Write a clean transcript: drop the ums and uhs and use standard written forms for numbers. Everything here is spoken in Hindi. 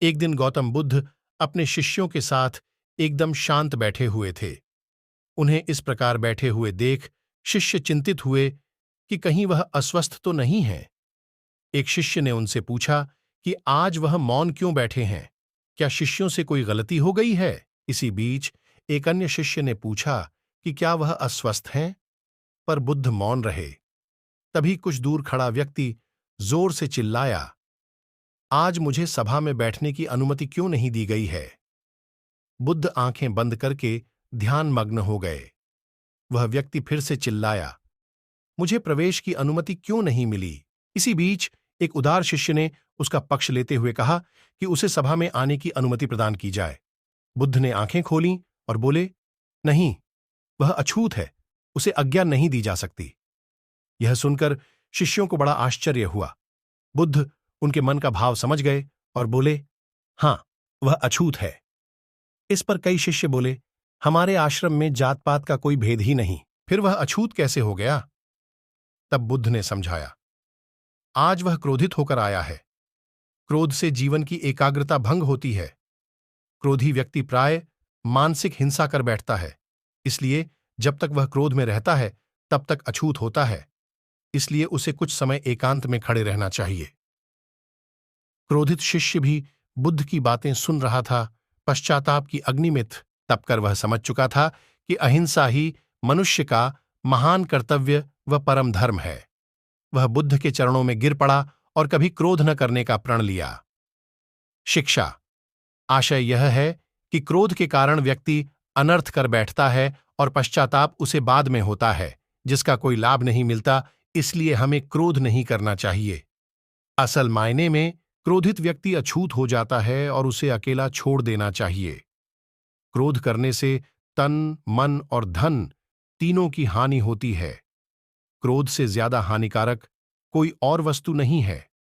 एक दिन गौतम बुद्ध अपने शिष्यों के साथ एकदम शांत बैठे हुए थे। उन्हें इस प्रकार बैठे हुए देख शिष्य चिंतित हुए कि कहीं वह अस्वस्थ तो नहीं है। एक शिष्य ने उनसे पूछा कि आज वह मौन क्यों बैठे हैं, क्या शिष्यों से कोई गलती हो गई है? इसी बीच एक अन्य शिष्य ने पूछा कि क्या वह अस्वस्थ हैं, पर बुद्ध मौन रहे। तभी कुछ दूर खड़ा व्यक्ति जोर से चिल्लाया, आज मुझे सभा में बैठने की अनुमति क्यों नहीं दी गई है? बुद्ध आंखें बंद करके ध्यान मग्न हो गए। वह व्यक्ति फिर से चिल्लाया, मुझे प्रवेश की अनुमति क्यों नहीं मिली? इसी बीच एक उदार शिष्य ने उसका पक्ष लेते हुए कहा कि उसे सभा में आने की अनुमति प्रदान की जाए। बुद्ध ने आंखें खोलीं और बोले, नहीं, वह अछूत है, उसे आज्ञा नहीं दी जा सकती। यह सुनकर शिष्यों को बड़ा आश्चर्य हुआ। बुद्ध उनके मन का भाव समझ गए और बोले, हां, वह अछूत है। इस पर कई शिष्य बोले, हमारे आश्रम में जात पात का कोई भेद ही नहीं, फिर वह अछूत कैसे हो गया? तब बुद्ध ने समझाया, आज वह क्रोधित होकर आया है। क्रोध से जीवन की एकाग्रता भंग होती है। क्रोधी व्यक्ति प्राय मानसिक हिंसा कर बैठता है। इसलिए जब तक वह क्रोध में रहता है तब तक अछूत होता है। इसलिए उसे कुछ समय एकांत में खड़े रहना चाहिए। क्रोधित शिष्य भी बुद्ध की बातें सुन रहा था। पश्चाताप की अग्नि में तपकर वह समझ चुका था कि अहिंसा ही मनुष्य का महान कर्तव्य व परम धर्म है। वह बुद्ध के चरणों में गिर पड़ा और कभी क्रोध न करने का प्रण लिया। शिक्षा। आशय यह है कि क्रोध के कारण व्यक्ति अनर्थ कर बैठता है और पश्चाताप उसे बाद में होता है, जिसका कोई लाभ नहीं मिलता। इसलिए हमें क्रोध नहीं करना चाहिए। असल मायने में क्रोधित व्यक्ति अछूत हो जाता है और उसे अकेला छोड़ देना चाहिए। क्रोध करने से तन, मन और धन तीनों की हानि होती है। क्रोध से ज्यादा हानिकारक कोई और वस्तु नहीं है।